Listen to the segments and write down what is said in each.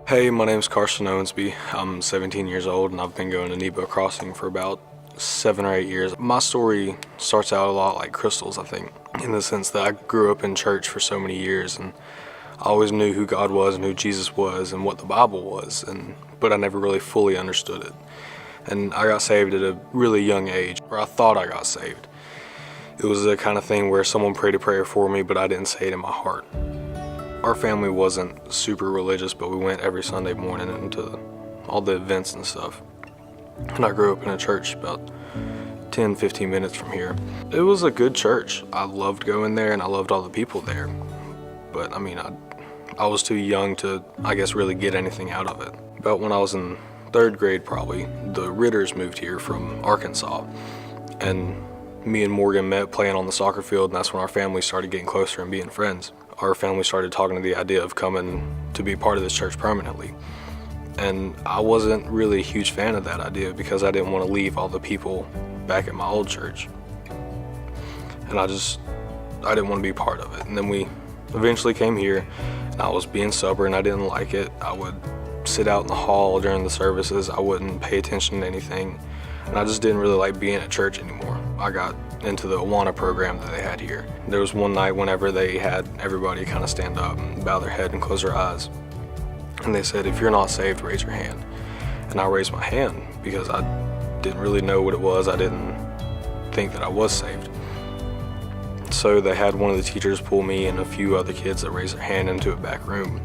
Hey, my name's Karsten Owensby. I'm 17 years old and I've been going to Nebo Crossing for about 7 or 8 years. My story starts out a lot like Crystal's, I think, in the sense that I grew up in church for so many years and I always knew who God was and who Jesus was and what the Bible was, but I never really fully understood it. And I got saved at a really young age, or I thought I got saved. It was the kind of thing where someone prayed a prayer for me, but I didn't say it in my heart. Our family wasn't super religious, but we went every Sunday morning into all the events and stuff. And I grew up in a church about 10-15 minutes from here. It was a good church. I loved going there and I loved all the people there. But I was too young to, I guess, really get anything out of it. About when I was in 3rd grade probably, the Ritters moved here from Arkansas. And me and Morgan met playing on the soccer field, and that's when our family started getting closer and being friends. Our family started talking to the idea of coming to be part of this church permanently. And I wasn't really a huge fan of that idea because I didn't want to leave all the people back at my old church. And I didn't want to be part of it. And then we eventually came here, and I was being stubborn. I didn't like it. I would sit out in the hall during the services. I wouldn't pay attention to anything. And I just didn't really like being at church anymore. I got into the Awana program that they had here. There was one night whenever they had everybody kind of stand up and bow their head and close their eyes. And they said, if you're not saved, raise your hand. And I raised my hand because I didn't really know what it was. I didn't think that I was saved. So they had one of the teachers pull me and a few other kids that raised their hand into a back room.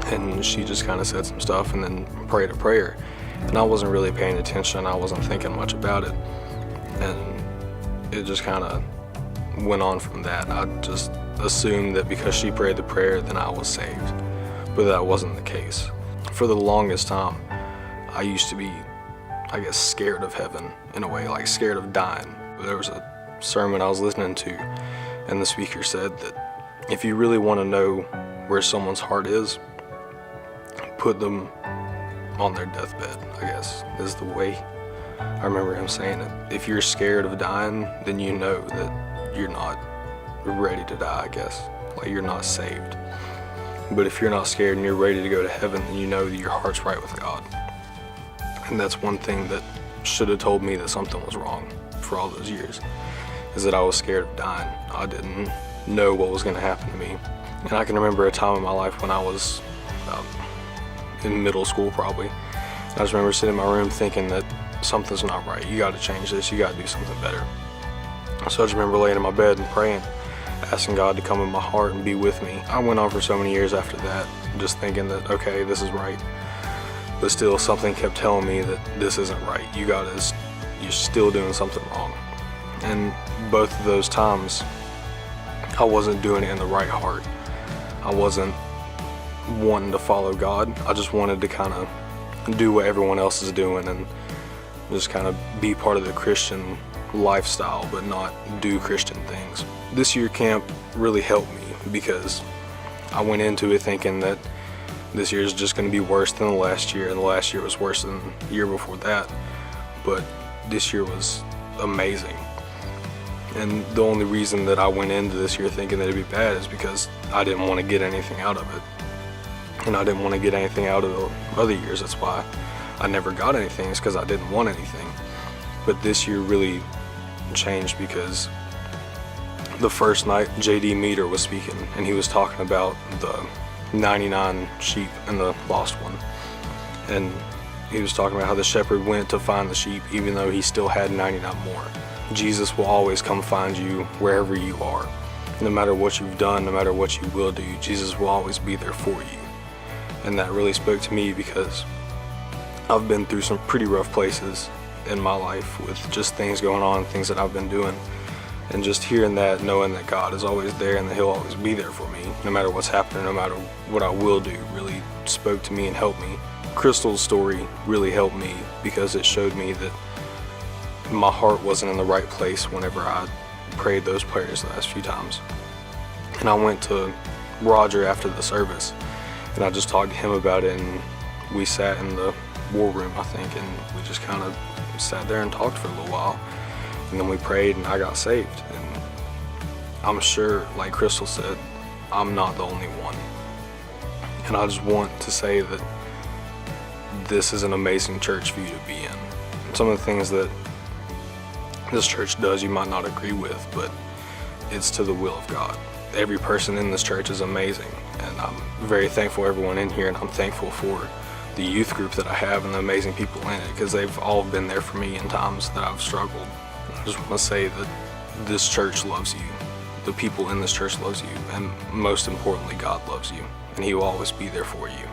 And she just kind of said some stuff and then prayed a prayer. And I wasn't really paying attention. I wasn't thinking much about it. And it just kind of went on from that. I just assumed that because she prayed the prayer, then I was saved. But that wasn't the case. For the longest time, I used to be, I guess, scared of heaven in a way, like scared of dying. There was a sermon I was listening to, and the speaker said that if you really want to know where someone's heart is, put them on their deathbed, I guess, is the way I remember him saying it. If you're scared of dying, then you know that you're not ready to die, I guess. Like, you're not saved. But if you're not scared and you're ready to go to heaven, then you know that your heart's right with God. And that's one thing that should have told me that something was wrong for all those years, is that I was scared of dying. I didn't know what was going to happen to me. And I can remember a time in my life when I was in middle school probably. I just remember sitting in my room thinking that something's not right. You got to change this. You got to do something better. So I just remember laying in my bed and praying, asking God to come in my heart and be with me. I went on for so many years after that, just thinking that, okay, this is right. But still, something kept telling me that this isn't right. You're still doing something wrong. And both of those times, I wasn't doing it in the right heart. I wasn't wanting to follow God. I just wanted to kind of do what everyone else is doing and just kind of be part of the Christian lifestyle, but not do Christian things. This year camp really helped me because I went into it thinking that this year is just going to be worse than the last year, and the last year was worse than the year before that. But this year was amazing. And the only reason that I went into this year thinking that it'd be bad is because I didn't want to get anything out of it. And I didn't want to get anything out of the other years. That's why I never got anything, is because I didn't want anything. But this year really changed because the first night J.D. Meter was speaking, and he was talking about the 99 sheep and the lost one. And he was talking about how the shepherd went to find the sheep even though he still had 99 more. Jesus will always come find you wherever you are. No matter what you've done, no matter what you will do, Jesus will always be there for you. And that really spoke to me because I've been through some pretty rough places in my life with just things going on, things that I've been doing. And just hearing that, knowing that God is always there and that He'll always be there for me, no matter what's happening, no matter what I will do, really spoke to me and helped me. Crystal's story really helped me because it showed me that my heart wasn't in the right place whenever I prayed those prayers the last few times. And I went to Roger after the service and I just talked to him about it, and we sat in the war room, I think, and we just kind of sat there and talked for a little while. And then we prayed and I got saved. And I'm sure, like Crystal said, I'm not the only one. And I just want to say that this is an amazing church for you to be in. Some of the things that this church does you might not agree with, but it's to the will of God. Every person in this church is amazing, and I'm very thankful for everyone in here, and I'm thankful for the youth group that I have and the amazing people in it, because they've all been there for me in times that I've struggled. I just want to say that this church loves you. The people in this church loves you, and most importantly, God loves you, and He will always be there for you.